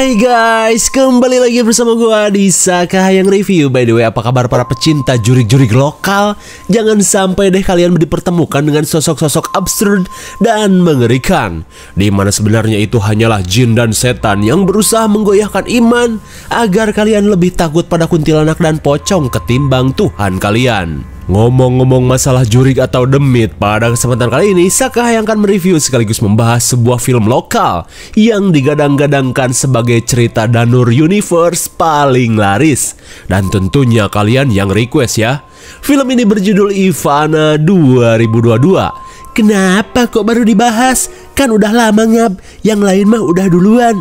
Hai guys, kembali lagi bersama gua di Sakahayang Review. By the way, apa kabar para pecinta jurig-jurig lokal? Jangan sampai deh kalian dipertemukan dengan sosok-sosok absurd dan mengerikan, di mana sebenarnya itu hanyalah jin dan setan yang berusaha menggoyahkan iman agar kalian lebih takut pada kuntilanak dan pocong ketimbang Tuhan kalian. Ngomong-ngomong masalah jurig atau demit, pada kesempatan kali ini Sakahayang akan mereview sekaligus membahas sebuah film lokal yang digadang-gadangkan sebagai cerita Danur Universe paling laris. Dan tentunya kalian yang request ya. Film ini berjudul Ivana 2022. Kenapa kok baru dibahas? Kan udah lama ngab, yang lain mah udah duluan.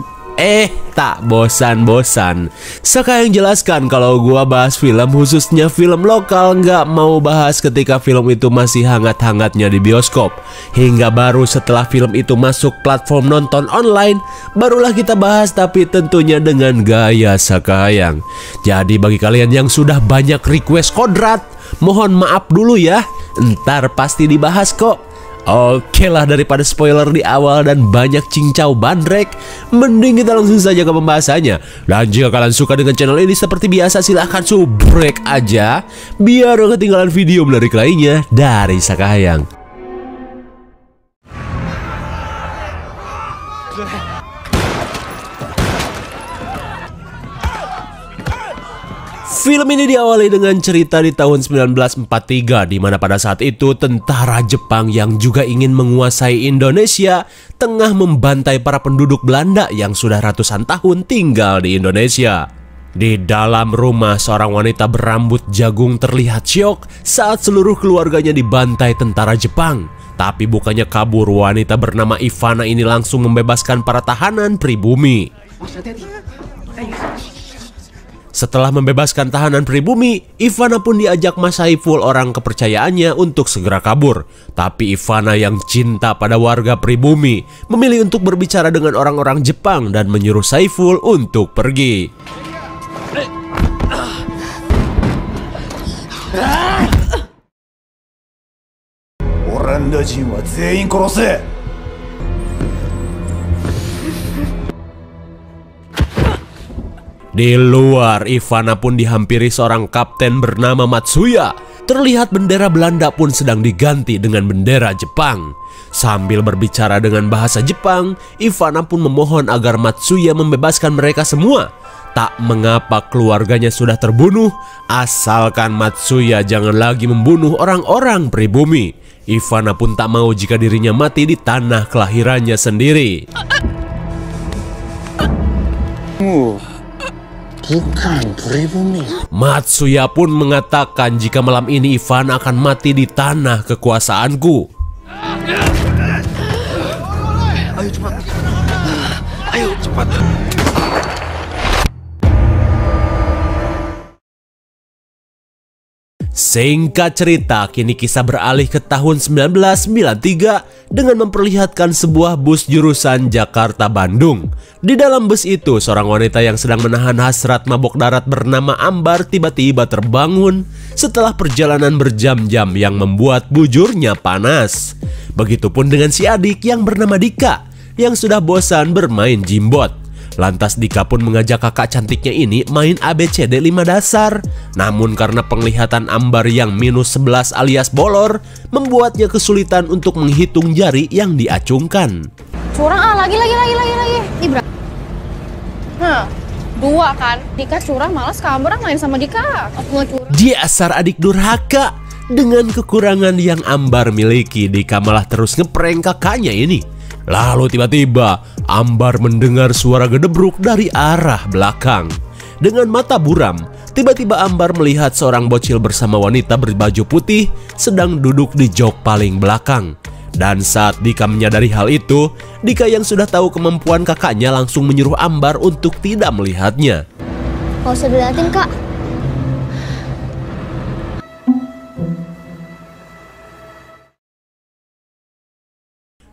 Tak bosan-bosan. Sakahayang jelaskan kalau gua bahas film, khususnya film lokal, nggak mau bahas ketika film itu masih hangat-hangatnya di bioskop. Hingga baru setelah film itu masuk platform nonton online, barulah kita bahas, tapi tentunya dengan gaya Sakahayang. Jadi bagi kalian yang sudah banyak request kodrat, mohon maaf dulu ya, ntar pasti dibahas kok. Oke lah, daripada spoiler di awal dan banyak cincau bandrek, mending kita langsung saja ke pembahasannya. Dan jika kalian suka dengan channel ini, seperti biasa silahkan subrek aja biar gak ketinggalan video menarik lainnya dari Sakahayang. Film ini diawali dengan cerita di tahun 1943, di mana pada saat itu tentara Jepang yang juga ingin menguasai Indonesia tengah membantai para penduduk Belanda yang sudah ratusan tahun tinggal di Indonesia. Di dalam rumah, seorang wanita berambut jagung terlihat syok saat seluruh keluarganya dibantai tentara Jepang. Tapi bukannya kabur, wanita bernama Ivana ini langsung membebaskan para tahanan pribumi. Setelah membebaskan tahanan pribumi, Ivana pun diajak Mas Saiful, orang kepercayaannya, untuk segera kabur. Tapi Ivana yang cinta pada warga pribumi memilih untuk berbicara dengan orang-orang Jepang dan menyuruh Saiful untuk pergi. Oranda jin wa zein korose. Di luar, Ivana pun dihampiri seorang kapten bernama Matsuya. Terlihat bendera Belanda pun sedang diganti dengan bendera Jepang. Sambil berbicara dengan bahasa Jepang, Ivana pun memohon agar Matsuya membebaskan mereka semua. Tak mengapa keluarganya sudah terbunuh, asalkan Matsuya jangan lagi membunuh orang-orang pribumi. Ivana pun tak mau jika dirinya mati di tanah kelahirannya sendiri. Bukan pribumi. Matsuya pun mengatakan jika malam ini Ivana akan mati di tanah kekuasaanku. Ayo cepat. Ayo cepat. Singkat cerita, kini kisah beralih ke tahun 1993 dengan memperlihatkan sebuah bus jurusan Jakarta-Bandung. Di dalam bus itu, seorang wanita yang sedang menahan hasrat mabok darat bernama Ambar tiba-tiba terbangun setelah perjalanan berjam-jam yang membuat bujurnya panas. Begitupun dengan si adik yang bernama Dika yang sudah bosan bermain jimbot. Lantas Dika pun mengajak kakak cantiknya ini main ABCD 5 dasar. Namun karena penglihatan Ambar yang -11 alias bolor, membuatnya kesulitan untuk menghitung jari yang diacungkan. Curang lagi. Ibra. Dua kan. Dika curang, malas Ambar main sama Dika. Aku nggak curang. Dasar adik durhaka. Dengan kekurangan yang Ambar miliki, Dika malah terus ngeprank kakaknya ini. Lalu tiba-tiba Ambar mendengar suara gedebruk dari arah belakang. Dengan mata buram, tiba-tiba Ambar melihat seorang bocil bersama wanita berbaju putih sedang duduk di jok paling belakang. Dan saat Dika menyadari hal itu, Dika yang sudah tahu kemampuan kakaknya langsung menyuruh Ambar untuk tidak melihatnya. Gak usah diliatin, Kak.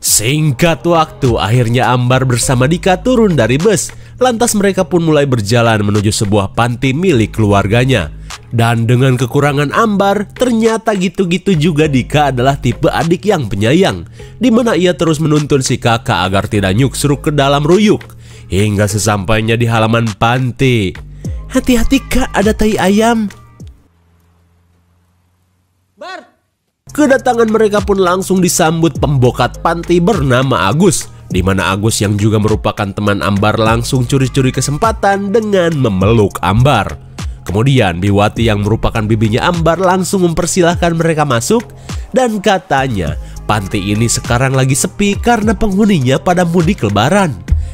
Singkat waktu, akhirnya Ambar bersama Dika turun dari bus. Lantas mereka pun mulai berjalan menuju sebuah panti milik keluarganya. Dan dengan kekurangan Ambar, ternyata gitu-gitu juga Dika adalah tipe adik yang penyayang, di mana ia terus menuntun si kakak agar tidak nyuksruk ke dalam ruyuk. Hingga sesampainya di halaman panti, hati-hati Kak, ada tai ayam. Kedatangan mereka pun langsung disambut pembokat panti bernama Agus, di mana Agus yang juga merupakan teman Ambar langsung curi-curi kesempatan dengan memeluk Ambar. Kemudian Biwati yang merupakan bibinya Ambar langsung mempersilahkan mereka masuk, dan katanya panti ini sekarang lagi sepi karena penghuninya pada mudik lebaran.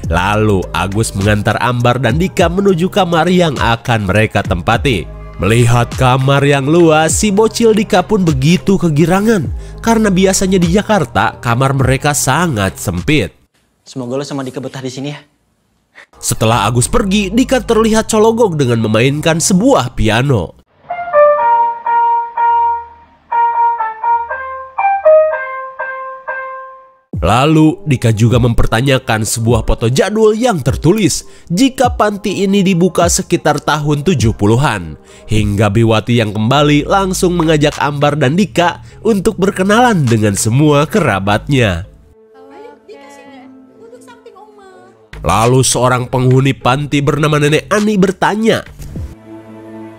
Lalu Agus mengantar Ambar dan Dika menuju kamar yang akan mereka tempati. Melihat kamar yang luas, si bocil Dika pun begitu kegirangan karena biasanya di Jakarta kamar mereka sangat sempit. Semoga lo sama Dika betah di sini ya. Setelah Agus pergi, Dika terlihat cologok dengan memainkan sebuah piano. Lalu Dika juga mempertanyakan sebuah foto jadul yang tertulis jika panti ini dibuka sekitar tahun 70-an. Hingga Biwati yang kembali langsung mengajak Ambar dan Dika untuk berkenalan dengan semua kerabatnya. Lalu seorang penghuni panti bernama Nenek Ani bertanya,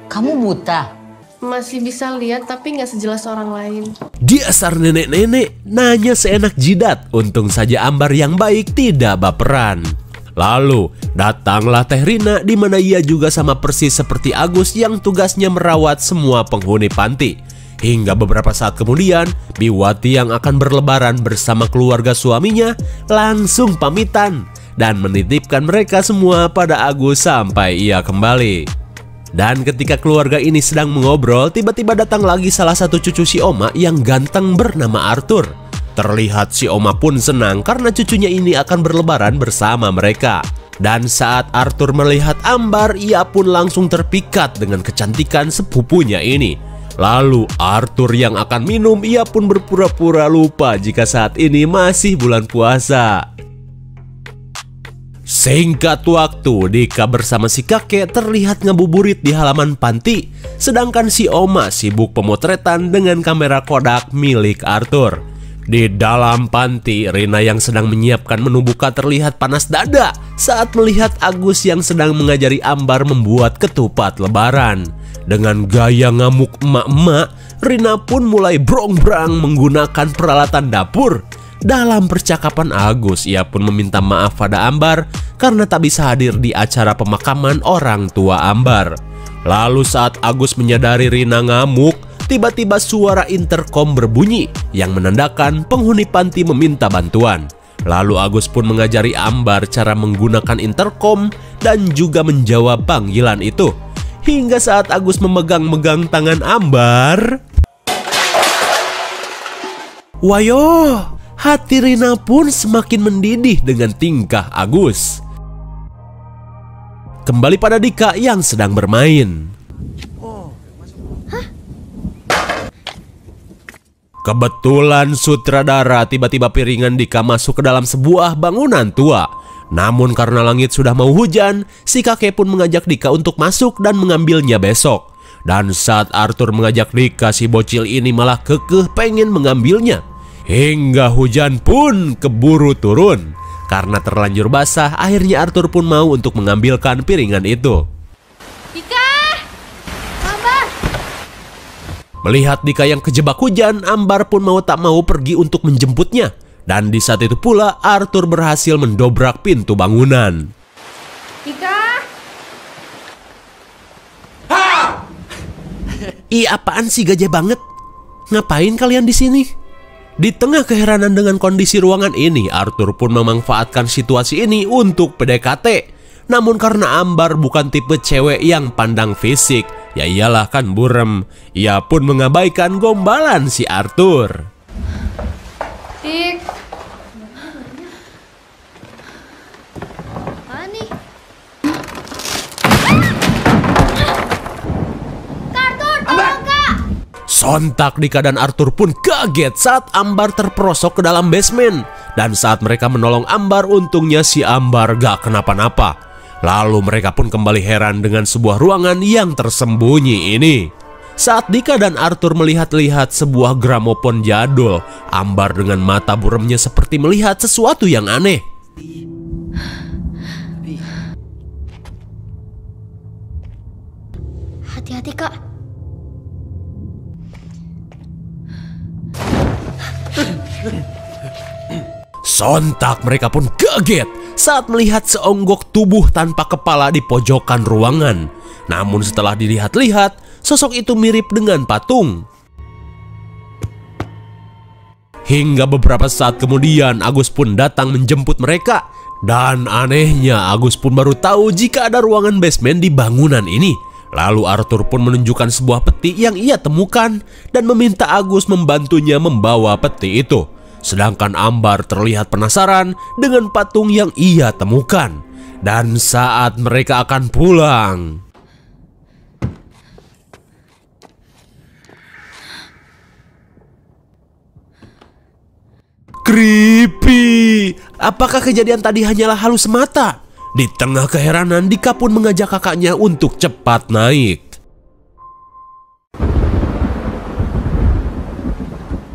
"Kamu buta?" Masih bisa lihat tapi nggak sejelas orang lain. Dasar nenek-nenek, nanya seenak jidat. Untung saja Ambar yang baik tidak baperan. Lalu datanglah Teh Rina, di mana ia juga sama persis seperti Agus yang tugasnya merawat semua penghuni panti. Hingga beberapa saat kemudian, Biwati yang akan berlebaran bersama keluarga suaminya langsung pamitan dan menitipkan mereka semua pada Agus sampai ia kembali. Dan ketika keluarga ini sedang mengobrol, tiba-tiba datang lagi salah satu cucu si Oma yang ganteng bernama Arthur. Terlihat si Oma pun senang karena cucunya ini akan berlebaran bersama mereka. Dan saat Arthur melihat Ambar, ia pun langsung terpikat dengan kecantikan sepupunya ini. Lalu Arthur yang akan minum, ia pun berpura-pura lupa jika saat ini masih bulan puasa. Singkat waktu, Dika bersama si kakek terlihat ngabuburit di halaman panti, sedangkan si Oma sibuk pemotretan dengan kamera Kodak milik Arthur. Di dalam panti, Rina yang sedang menyiapkan menu buka terlihat panas dada saat melihat Agus yang sedang mengajari Ambar membuat ketupat lebaran. Dengan gaya ngamuk emak-emak, Rina pun mulai brong-brang menggunakan peralatan dapur. Dalam percakapan Agus, ia pun meminta maaf pada Ambar karena tak bisa hadir di acara pemakaman orang tua Ambar. Lalu saat Agus menyadari Rina ngamuk, tiba-tiba suara interkom berbunyi yang menandakan penghuni panti meminta bantuan. Lalu Agus pun mengajari Ambar cara menggunakan interkom dan juga menjawab panggilan itu. Hingga saat Agus memegang-megang tangan Ambar, wayo, hati Rina pun semakin mendidih dengan tingkah Agus. Kembali pada Dika yang sedang bermain. Kebetulan sutradara tiba-tiba piringan Dika masuk ke dalam sebuah bangunan tua. Namun karena langit sudah mau hujan, si kakek pun mengajak Dika untuk masuk dan mengambilnya besok. Dan saat Arthur mengajak Dika, si bocil ini malah kekeh pengen mengambilnya. Hingga hujan pun keburu turun. Karena terlanjur basah, akhirnya Arthur pun mau untuk mengambilkan piringan itu. Dika! Ambar! Melihat Dika yang kejebak hujan, Ambar pun mau tak mau pergi untuk menjemputnya. Dan di saat itu pula Arthur berhasil mendobrak pintu bangunan. Dika! Ih, apaan sih, gajah banget? Ngapain kalian di sini? Di tengah keheranan dengan kondisi ruangan ini, Arthur pun memanfaatkan situasi ini untuk PDKT. Namun karena Ambar bukan tipe cewek yang pandang fisik, ya iyalah kan burem, ia pun mengabaikan gombalan si Arthur. Dik! Mana nih? Arthur, tolong Kak! Sontak Dika dan Arthur pun kaget saat Ambar terperosok ke dalam basement. Dan saat mereka menolong Ambar, untungnya si Ambar gak kenapa-napa. Lalu mereka pun kembali heran dengan sebuah ruangan yang tersembunyi ini. Saat Dika dan Arthur melihat-lihat sebuah gramofon jadul, Ambar dengan mata buremnya seperti melihat sesuatu yang aneh. Hati-hati, Kak. Sontak mereka pun kaget saat melihat seonggok tubuh tanpa kepala di pojokan ruangan. Namun setelah dilihat-lihat, sosok itu mirip dengan patung. Hingga beberapa saat kemudian Agus pun datang menjemput mereka. Dan anehnya Agus pun baru tahu jika ada ruangan basement di bangunan ini. Lalu Arthur pun menunjukkan sebuah peti yang ia temukan dan meminta Agus membantunya membawa peti itu. Sedangkan Ambar terlihat penasaran dengan patung yang ia temukan. Dan saat mereka akan pulang, creepy. Apakah kejadian tadi hanyalah halus semata? Di tengah keheranan, Dika pun mengajak kakaknya untuk cepat naik.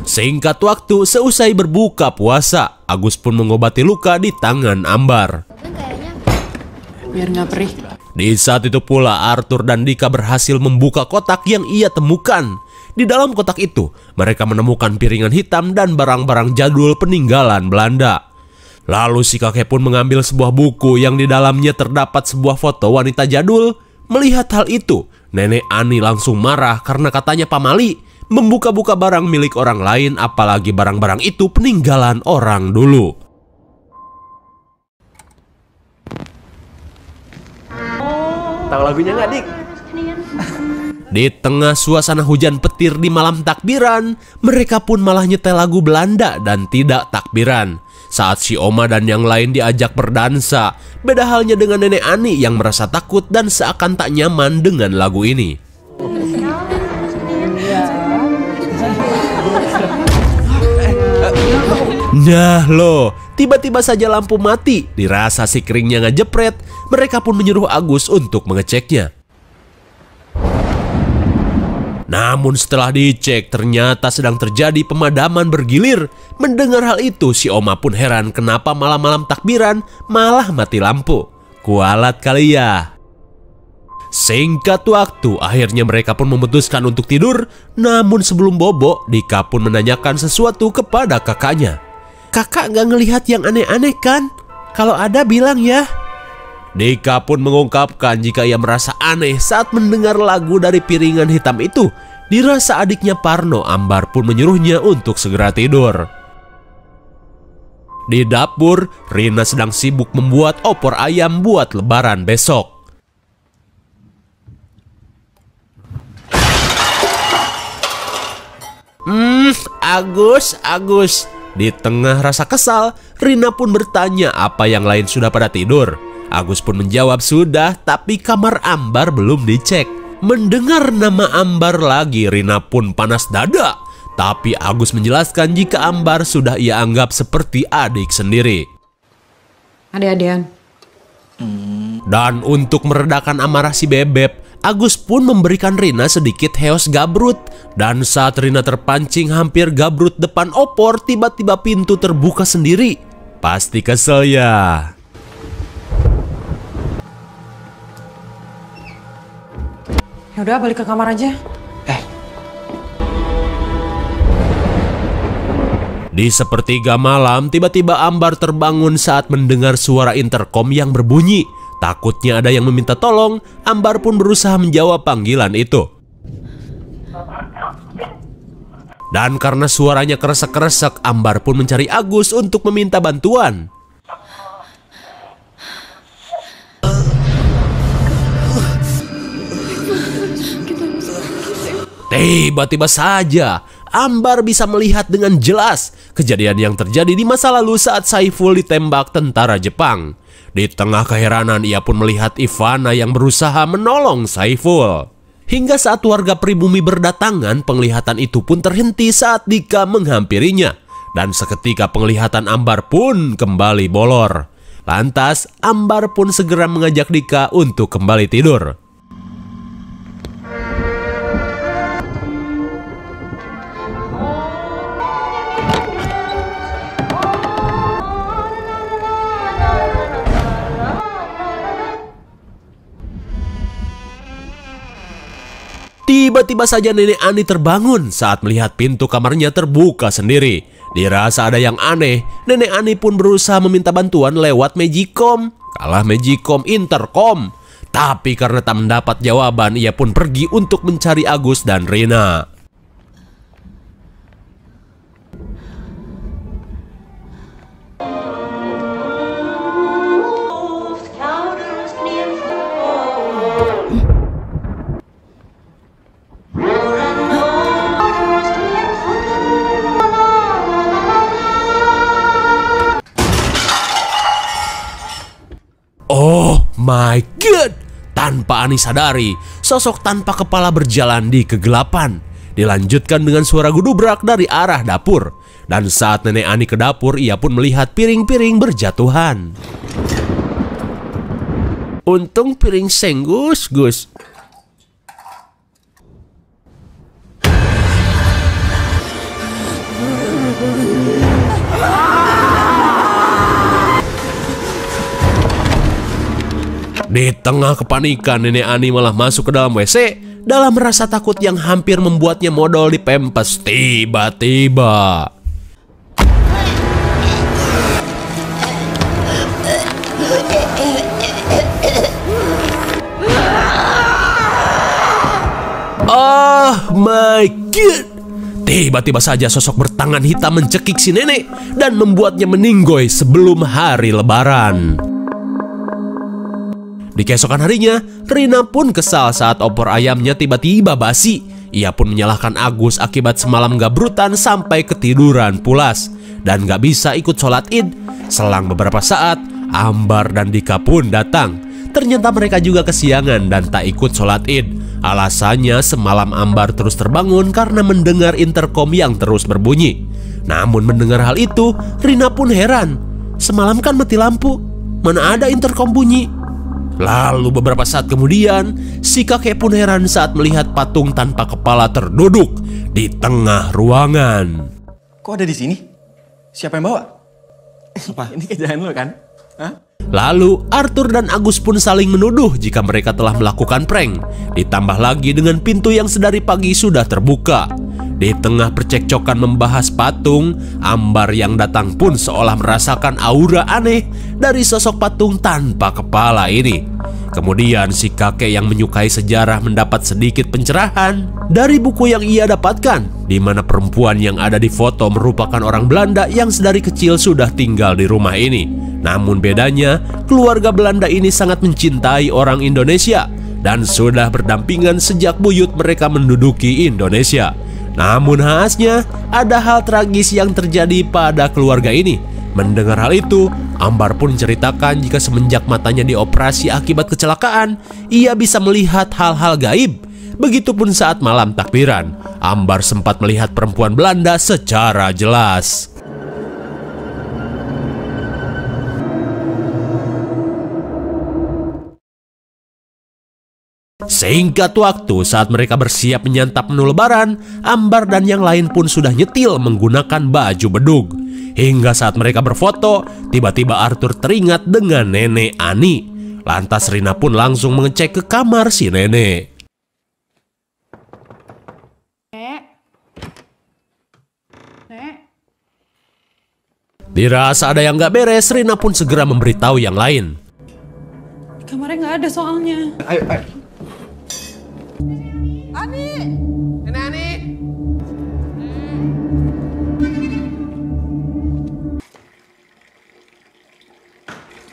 Singkat waktu, seusai berbuka puasa, Agus pun mengobati luka di tangan Ambar. Biar nggak perih. Di saat itu pula Arthur dan Dika berhasil membuka kotak yang ia temukan. Di dalam kotak itu, mereka menemukan piringan hitam dan barang-barang jadul peninggalan Belanda. Lalu si kakek pun mengambil sebuah buku yang di dalamnya terdapat sebuah foto wanita jadul. Melihat hal itu, Nenek Ani langsung marah karena katanya pamali membuka-buka barang milik orang lain, apalagi barang-barang itu peninggalan orang dulu. Tahu lagunya nggak, Dik? Di tengah suasana hujan petir di malam takbiran, mereka pun malah nyetel lagu Belanda dan tidak takbiran. Saat si Oma dan yang lain diajak berdansa, beda halnya dengan Nenek Ani yang merasa takut dan seakan tak nyaman dengan lagu ini. Nah loh, tiba-tiba saja lampu mati. Dirasa si keringnya ngejepret, mereka pun menyuruh Agus untuk mengeceknya. Namun setelah dicek, ternyata sedang terjadi pemadaman bergilir. Mendengar hal itu, si Oma pun heran kenapa malam-malam takbiran malah mati lampu. Kualat kali ya. Singkat waktu, akhirnya mereka pun memutuskan untuk tidur. Namun sebelum bobo, Dika pun menanyakan sesuatu kepada kakaknya. Kakak nggak ngelihat yang aneh-aneh kan? Kalau ada bilang ya. Dika pun mengungkapkan jika ia merasa aneh saat mendengar lagu dari piringan hitam itu. Dirasa adiknya Parno, Ambar pun menyuruhnya untuk segera tidur. Di dapur, Rina sedang sibuk membuat opor ayam buat lebaran besok. Agus. Di tengah rasa kesal, Rina pun bertanya apa yang lain sudah pada tidur. Agus pun menjawab sudah, tapi kamar Ambar belum dicek. Mendengar nama Ambar lagi, Rina pun panas dada. Tapi Agus menjelaskan jika Ambar sudah ia anggap seperti adik sendiri. Adik-adikan. Dan untuk meredakan amarah si Bebek, Agus pun memberikan Rina sedikit heos gabrut. Dan saat Rina terpancing hampir gabrut depan opor, tiba-tiba pintu terbuka sendiri. Pasti kesel ya. Yaudah, balik ke kamar aja. Di sepertiga malam, tiba-tiba Ambar terbangun saat mendengar suara interkom yang berbunyi. Takutnya ada yang meminta tolong, Ambar pun berusaha menjawab panggilan itu. Dan karena suaranya kresek-kresek, Ambar pun mencari Agus untuk meminta bantuan. Tiba-tiba saja, Ambar bisa melihat dengan jelas kejadian yang terjadi di masa lalu saat Saiful ditembak tentara Jepang. Di tengah keheranan, ia pun melihat Ivana yang berusaha menolong Saiful. Hingga saat warga pribumi berdatangan, penglihatan itu pun terhenti saat Dika menghampirinya. Dan seketika penglihatan Ambar pun kembali bolor. Lantas, Ambar pun segera mengajak Dika untuk kembali tidur. Tiba-tiba saja Nenek Ani terbangun saat melihat pintu kamarnya terbuka sendiri. Dirasa ada yang aneh, Nenek Ani pun berusaha meminta bantuan lewat Magicom. Kalah Magicom intercom. Tapi karena tak mendapat jawaban, ia pun pergi untuk mencari Agus dan Rina. Oh my god! Tanpa Ani sadari, sosok tanpa kepala berjalan di kegelapan. Dilanjutkan dengan suara gudubrak dari arah dapur. Dan saat Nenek Ani ke dapur, ia pun melihat piring-piring berjatuhan. Untung piring senggus, Gus. Di tengah kepanikan, Nenek Ani malah masuk ke dalam WC dalam rasa takut yang hampir membuatnya modal di pempes. Tiba-tiba oh my god! Tiba-tiba saja sosok bertangan hitam mencekik si nenek dan membuatnya meninggoy sebelum hari lebaran. Di keesokan harinya, Rina pun kesal saat opor ayamnya tiba-tiba basi. Ia pun menyalahkan Agus akibat semalam gabrutan sampai ketiduran pulas dan gak bisa ikut sholat id. Selang beberapa saat, Ambar dan Dika pun datang. Ternyata mereka juga kesiangan dan tak ikut sholat id. Alasannya semalam Ambar terus terbangun karena mendengar intercom yang terus berbunyi. Namun mendengar hal itu, Rina pun heran. Semalam kan mati lampu, mana ada intercom bunyi? Lalu beberapa saat kemudian, si kakek pun heran saat melihat patung tanpa kepala terduduk di tengah ruangan. Kok ada di sini? Siapa yang bawa? Apa? Ini kerjaan lo kan? Hah? Lalu Arthur dan Agus pun saling menuduh jika mereka telah melakukan prank. Ditambah lagi dengan pintu yang sedari pagi sudah terbuka. Di tengah percekcokan membahas patung, Ambar yang datang pun seolah merasakan aura aneh dari sosok patung tanpa kepala ini. Kemudian si kakek yang menyukai sejarah mendapat sedikit pencerahan dari buku yang ia dapatkan, di mana perempuan yang ada di foto merupakan orang Belanda yang sedari kecil sudah tinggal di rumah ini. Namun bedanya, keluarga Belanda ini sangat mencintai orang Indonesia dan sudah berdampingan sejak buyut mereka menduduki Indonesia. Namun naasnya, ada hal tragis yang terjadi pada keluarga ini. Mendengar hal itu, Ambar pun menceritakan jika semenjak matanya dioperasi akibat kecelakaan, ia bisa melihat hal-hal gaib. Begitupun saat malam takbiran, Ambar sempat melihat perempuan Belanda secara jelas. Singkat waktu saat mereka bersiap menyantap menu lebaran, Ambar dan yang lain pun sudah nyetil menggunakan baju bedug. Hingga saat mereka berfoto, tiba-tiba Arthur teringat dengan Nenek Ani. Lantas Rina pun langsung mengecek ke kamar si nenek. Dirasa ada yang gak beres, Rina pun segera memberitahu yang lain. Kamarnya nggak ada soalnya. Ayo, ayo. Ani! Nenek Ani!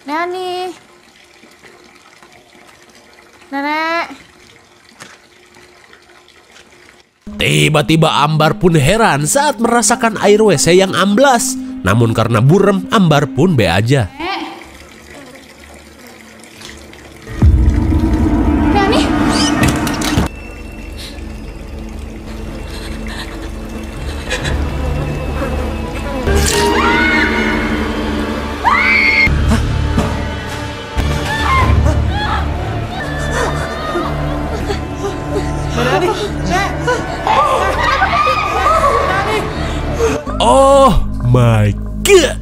Nenek. Nenek. Tiba-tiba Ambar pun heran saat merasakan air WC yang amblas. Namun karena burem, Ambar pun be aja. Nenek. Oh my god!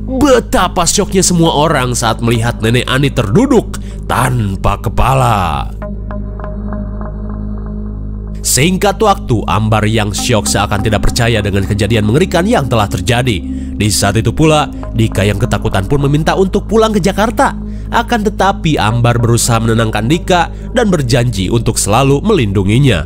Betapa syoknya semua orang saat melihat Nenek Ani terduduk tanpa kepala. Singkat waktu, Ambar yang syok seakan tidak percaya dengan kejadian mengerikan yang telah terjadi. Di saat itu pula, Dika yang ketakutan pun meminta untuk pulang ke Jakarta. Akan tetapi Ambar berusaha menenangkan Dika dan berjanji untuk selalu melindunginya.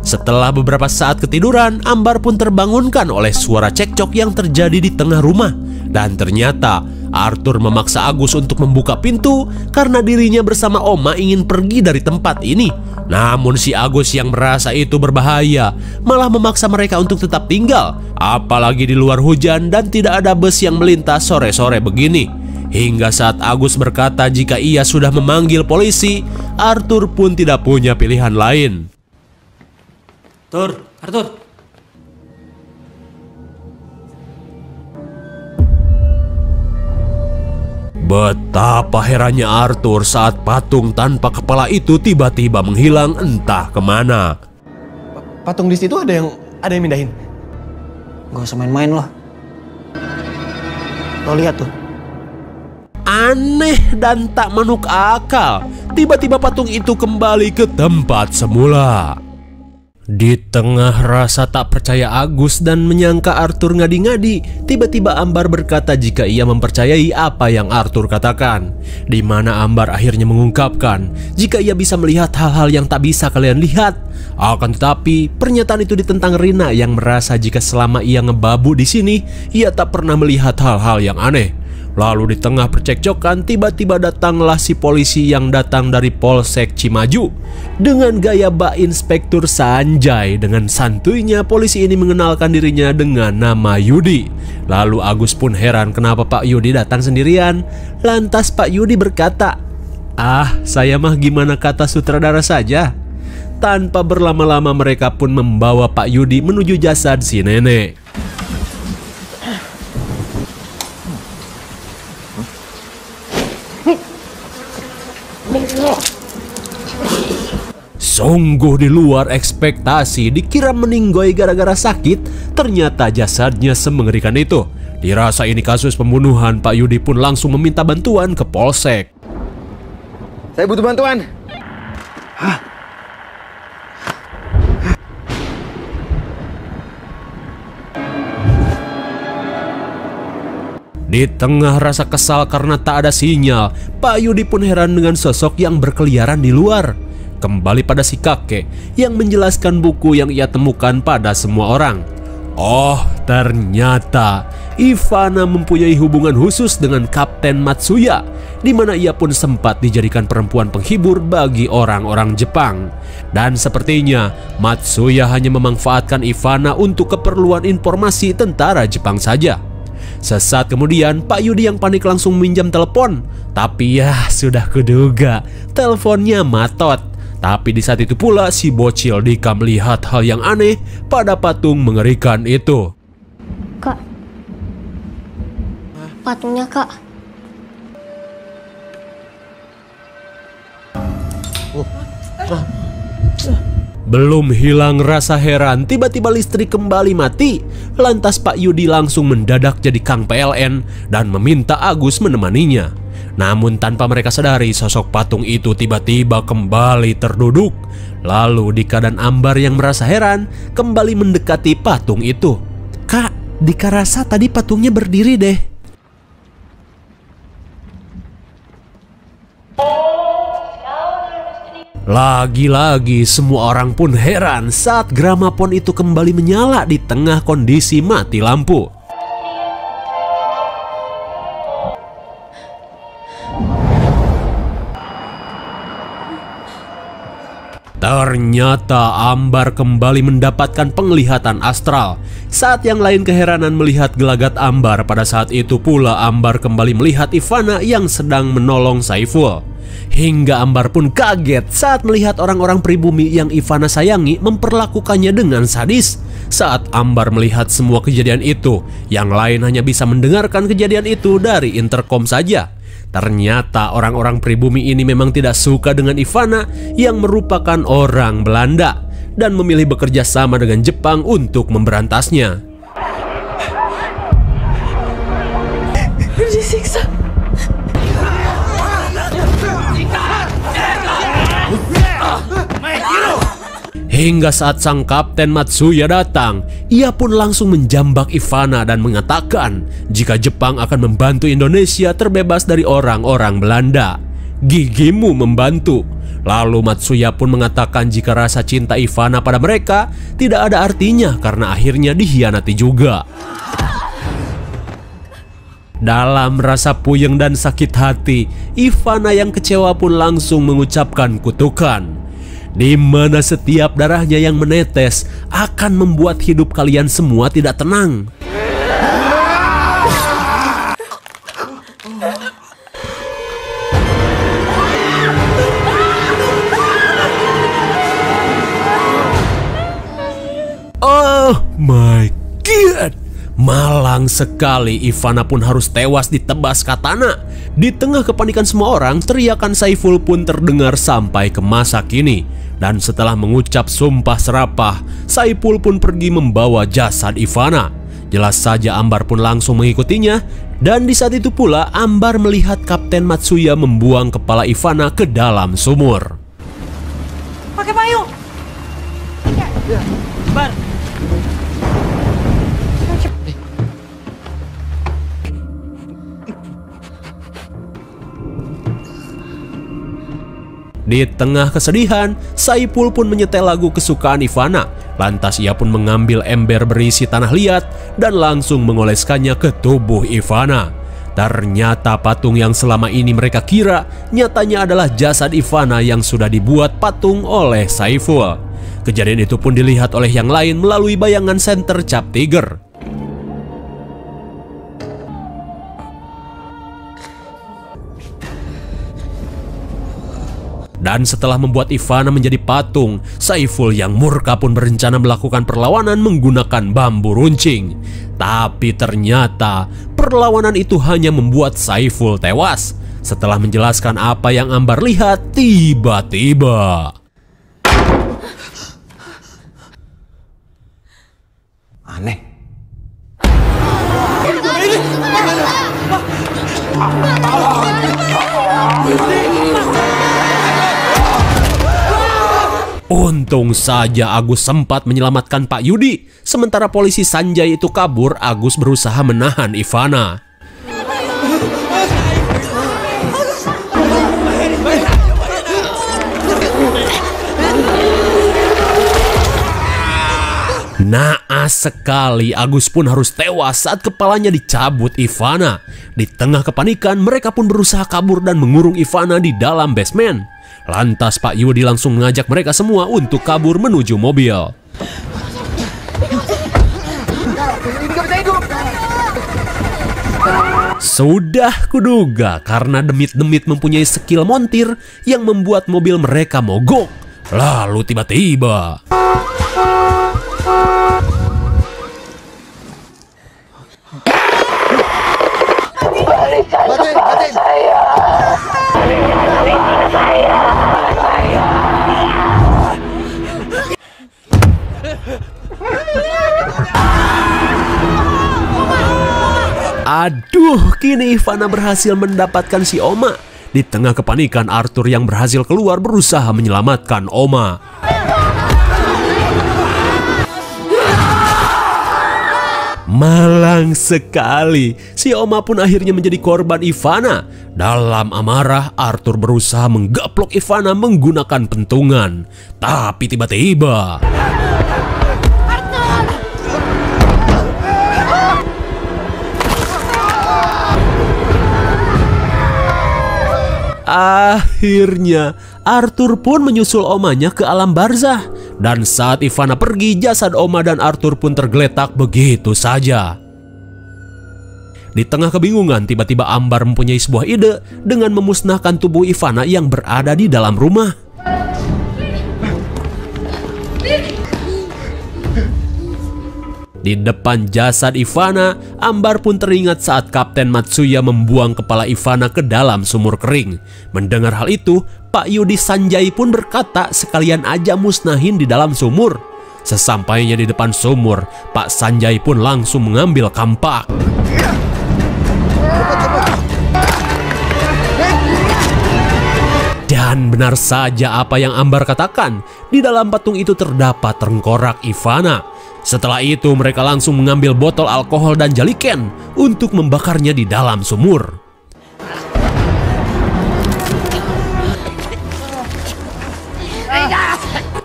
Setelah beberapa saat ketiduran, Ambar pun terbangunkan oleh suara cekcok yang terjadi di tengah rumah. Dan ternyata Arthur memaksa Agus untuk membuka pintu karena dirinya bersama Oma ingin pergi dari tempat ini. Namun si Agus yang merasa itu berbahaya malah memaksa mereka untuk tetap tinggal. Apalagi di luar hujan dan tidak ada bus yang melintas sore-sore begini. Hingga saat Agus berkata jika ia sudah memanggil polisi, Arthur pun tidak punya pilihan lain. Arthur. Betapa herannya Arthur saat patung tanpa kepala itu tiba-tiba menghilang entah kemana. Patung di situ ada yang mindahin. Gak usah main-main loh. Lo lihat tuh. Aneh dan tak manuk akal. Tiba-tiba patung itu kembali ke tempat semula. Di tengah rasa tak percaya Agus dan menyangka Arthur ngadi-ngadi, tiba-tiba Ambar berkata jika ia mempercayai apa yang Arthur katakan. Di mana Ambar akhirnya mengungkapkan jika ia bisa melihat hal-hal yang tak bisa kalian lihat. Akan tetapi pernyataan itu ditentang Rina yang merasa jika selama ia ngebabu di sini, ia tak pernah melihat hal-hal yang aneh. Lalu di tengah percekcokan tiba-tiba datanglah si polisi yang datang dari Polsek Cimaju. Dengan gaya Bak Inspektur Sanjay, dengan santuinya polisi ini mengenalkan dirinya dengan nama Yudi. Lalu Agus pun heran kenapa Pak Yudi datang sendirian. Lantas Pak Yudi berkata, saya mah gimana kata sutradara saja. Tanpa berlama-lama mereka pun membawa Pak Yudi menuju jasad si nenek. Sungguh di luar ekspektasi, dikira meninggoy gara-gara sakit, ternyata jasadnya semengerikan itu. Dirasa ini kasus pembunuhan, Pak Yudi pun langsung meminta bantuan ke Polsek. Saya butuh bantuan. Di tengah rasa kesal karena tak ada sinyal, Pak Yudi pun heran dengan sosok yang berkeliaran di luar. Kembali pada si kakek yang menjelaskan buku yang ia temukan pada semua orang. Oh, ternyata Ivana mempunyai hubungan khusus dengan Kapten Matsuya, di mana ia pun sempat dijadikan perempuan penghibur bagi orang-orang Jepang. Dan sepertinya Matsuya hanya memanfaatkan Ivana untuk keperluan informasi tentara Jepang saja. Sesaat kemudian Pak Yudi yang panik langsung minjam telepon. Tapi ya sudah kuduga, teleponnya matot. Tapi di saat itu pula si bocil Dika melihat hal yang aneh pada patung mengerikan itu. Kak, patungnya Kak. Belum hilang rasa heran, tiba-tiba listrik kembali mati. Lantas Pak Yudi langsung mendadak jadi Kang PLN dan meminta Agus menemaninya. Namun tanpa mereka sadari, sosok patung itu tiba-tiba kembali terduduk. Lalu Dika dan Ambar yang merasa heran kembali mendekati patung itu. Kak, Dika rasa tadi patungnya berdiri deh. Lagi-lagi semua orang pun heran saat gramafon itu kembali menyala di tengah kondisi mati lampu. Ternyata Ambar kembali mendapatkan penglihatan astral. Saat yang lain keheranan melihat gelagat Ambar, pada saat itu pula Ambar kembali melihat Ivana yang sedang menolong Saiful. Hingga Ambar pun kaget saat melihat orang-orang pribumi yang Ivana sayangi memperlakukannya dengan sadis. Saat Ambar melihat semua kejadian itu, yang lain hanya bisa mendengarkan kejadian itu dari interkom saja. Ternyata orang-orang pribumi ini memang tidak suka dengan Ivana yang merupakan orang Belanda dan memilih bekerja sama dengan Jepang untuk memberantasnya. Disiksa. Sehingga saat sang Kapten Matsuya datang, ia pun langsung menjambak Ivana dan mengatakan jika Jepang akan membantu Indonesia terbebas dari orang-orang Belanda. Gigimu membantu. Lalu Matsuya pun mengatakan jika rasa cinta Ivana pada mereka tidak ada artinya karena akhirnya dikhianati juga. Dalam rasa puyeng dan sakit hati, Ivana yang kecewa pun langsung mengucapkan kutukan, di mana setiap darahnya yang menetes akan membuat hidup kalian semua tidak tenang. Oh my god! Malang sekali, Ivana pun harus tewas ditebas katana. Di tengah kepanikan semua orang, teriakan Saiful pun terdengar sampai ke masa kini. Dan setelah mengucap sumpah serapah, Saiful pun pergi membawa jasad Ivana. Jelas saja Ambar pun langsung mengikutinya. Dan di saat itu pula Ambar melihat Kapten Matsuya membuang kepala Ivana ke dalam sumur. Pakai payung. Bar. Di tengah kesedihan, Saiful pun menyetel lagu kesukaan Ivana. Lantas ia pun mengambil ember berisi tanah liat dan langsung mengoleskannya ke tubuh Ivana. Ternyata patung yang selama ini mereka kira nyatanya adalah jasad Ivana yang sudah dibuat patung oleh Saiful. Kejadian itu pun dilihat oleh yang lain melalui bayangan senter Cap Tiger. Dan setelah membuat Ivana menjadi patung, Saiful yang murka pun berencana melakukan perlawanan menggunakan bambu runcing. Tapi ternyata perlawanan itu hanya membuat Saiful tewas. Setelah menjelaskan apa yang Ambar lihat, tiba-tiba Aneh. untung saja Agus sempat menyelamatkan Pak Yudi. Sementara polisi Sanjay itu kabur, Agus berusaha menahan Ivana. Naas sekali, Agus pun harus tewas saat kepalanya dicabut Ivana. Di tengah kepanikan, mereka pun berusaha kabur dan mengurung Ivana di dalam basement. Lantas Pak Yudi langsung mengajak mereka semua untuk kabur menuju mobil. Sudah kuduga karena demit-demit mempunyai skill montir yang membuat mobil mereka mogok. Lalu tiba-tiba aduh, kini Ivana berhasil mendapatkan si Oma. Di tengah kepanikan, Arthur yang berhasil keluar berusaha menyelamatkan Oma. Malang sekali, si Oma pun akhirnya menjadi korban Ivana. Dalam amarah, Arthur berusaha menggaplok Ivana menggunakan pentungan. Tapi tiba-tiba akhirnya Arthur pun menyusul Omanya ke alam barzah. Dan saat Ivana pergi, jasad Oma dan Arthur pun tergeletak begitu saja. Di tengah kebingungan, tiba-tiba Ambar mempunyai sebuah ide dengan memusnahkan tubuh Ivana yang berada di dalam rumah. Di depan jasad Ivana, Ambar pun teringat saat Kapten Matsuya membuang kepala Ivana ke dalam sumur kering. Mendengar hal itu, Pak Yudi Sanjay pun berkata sekalian aja musnahin di dalam sumur. Sesampainya di depan sumur, Pak Sanjay pun langsung mengambil kampak. Dan benar saja apa yang Ambar katakan, di dalam patung itu terdapat tengkorak Ivana. Setelah itu mereka langsung mengambil botol alkohol dan jaliken untuk membakarnya di dalam sumur.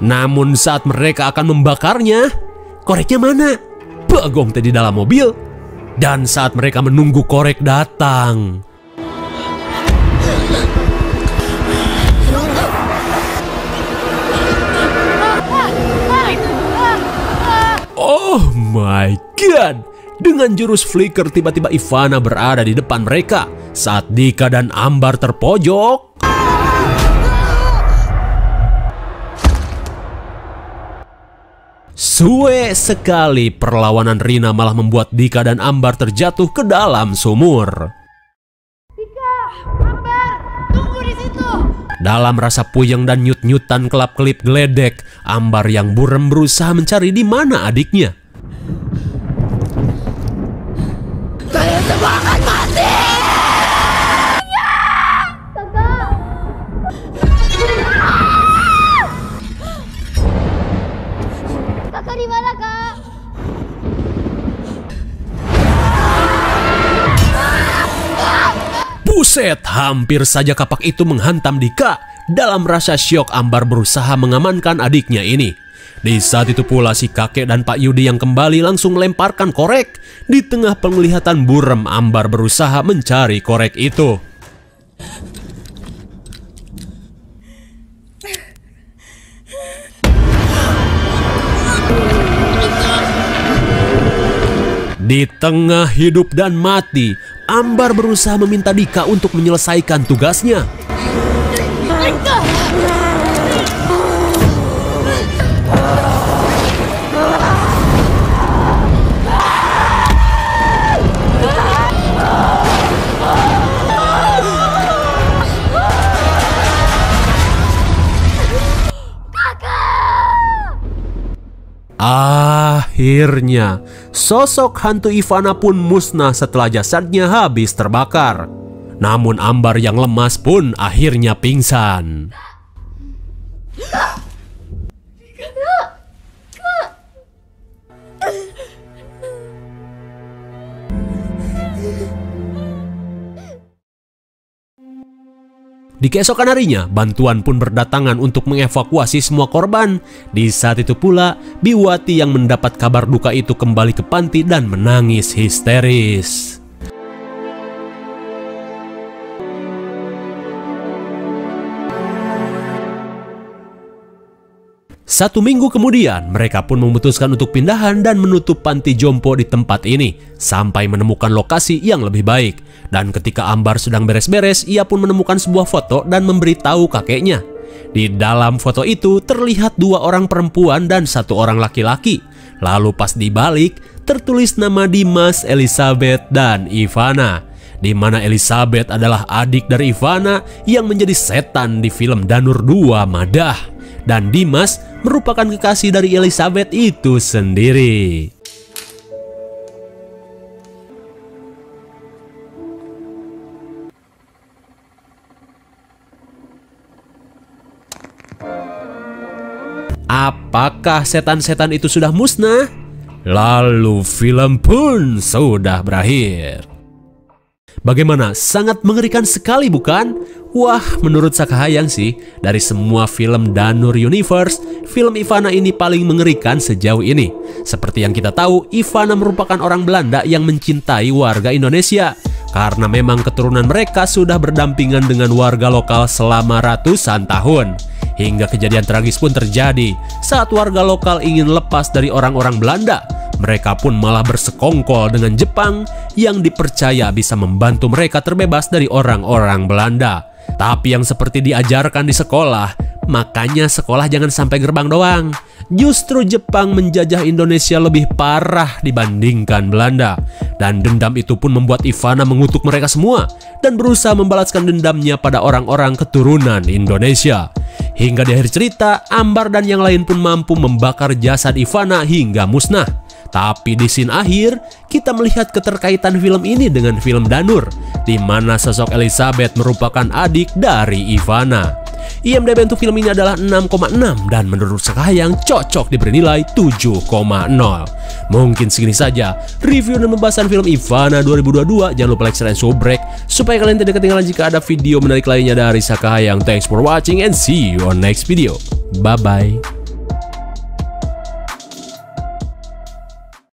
Namun saat mereka akan membakarnya, koreknya mana? Bagong tadi dalam mobil. Dan saat mereka menunggu korek datang, oh my god! Dengan jurus flicker tiba-tiba Ivana berada di depan mereka saat Dika dan Ambar terpojok. Suwe sekali perlawanan Rina malah membuat Dika dan Ambar terjatuh ke dalam sumur. Dika, Ambar, tunggu di situ. Dalam rasa puyeng dan nyut-nyutan kelap-kelip geledek, Ambar yang buram berusaha mencari di mana adiknya. Kalian semua akan mati. Kakak di mana, Kak? Buset, hampir saja kapak itu menghantam Dika. Dalam rasa syok, Ambar berusaha mengamankan adiknya ini. Di saat itu pula si kakek dan Pak Yudi yang kembali langsung melemparkan korek. Di tengah penglihatan buram, Ambar berusaha mencari korek itu. Di tengah hidup dan mati, Ambar berusaha meminta Dika untuk menyelesaikan tugasnya. Akhirnya, sosok hantu Ivana pun musnah setelah jasadnya habis terbakar. Namun Ambar yang lemas pun akhirnya pingsan. Di keesokan harinya, bantuan pun berdatangan untuk mengevakuasi semua korban. Di saat itu pula, Biwati yang mendapat kabar duka itu kembali ke panti dan menangis histeris. Satu minggu kemudian, mereka pun memutuskan untuk pindahan dan menutup panti jompo di tempat ini sampai menemukan lokasi yang lebih baik. Dan ketika Ambar sedang beres-beres, ia pun menemukan sebuah foto dan memberitahu kakeknya. Di dalam foto itu terlihat dua orang perempuan dan satu orang laki-laki. Lalu pas dibalik, tertulis nama Dimas, Elizabeth, dan Ivana. Di mana Elizabeth adalah adik dari Ivana yang menjadi setan di film Danur 2 Madah. Dan Dimas merupakan kekasih dari Elizabeth itu sendiri. Apakah setan-setan itu sudah musnah? Lalu film pun sudah berakhir. Bagaimana? Sangat mengerikan sekali bukan? Wah, menurut Sakahayang sih, dari semua film Danur Universe, film Ivana ini paling mengerikan sejauh ini. Seperti yang kita tahu, Ivana merupakan orang Belanda yang mencintai warga Indonesia. Karena memang keturunan mereka sudah berdampingan dengan warga lokal selama ratusan tahun. Hingga kejadian tragis pun terjadi saat warga lokal ingin lepas dari orang-orang Belanda. Mereka pun malah bersekongkol dengan Jepang yang dipercaya bisa membantu mereka terbebas dari orang-orang Belanda. Tapi yang seperti diajarkan di sekolah, makanya sekolah jangan sampai gerbang doang. Justru Jepang menjajah Indonesia lebih parah dibandingkan Belanda. Dan dendam itu pun membuat Ivana mengutuk mereka semua dan berusaha membalaskan dendamnya pada orang-orang keturunan Indonesia. Hingga di akhir cerita, Ambar dan yang lain pun mampu membakar jasad Ivana hingga musnah. Tapi di scene akhir, kita melihat keterkaitan film ini dengan film Danur, di mana sosok Elizabeth merupakan adik dari Ivana. IMDb untuk film ini adalah 6,6 dan menurut Sakahayang cocok diberi nilai 7,0. Mungkin segini saja review dan pembahasan film Ivana 2022. Jangan lupa like, share, dan subrek supaya kalian tidak ketinggalan jika ada video menarik lainnya dari Sakahayang. Thanks for watching and see you on next video. Bye bye.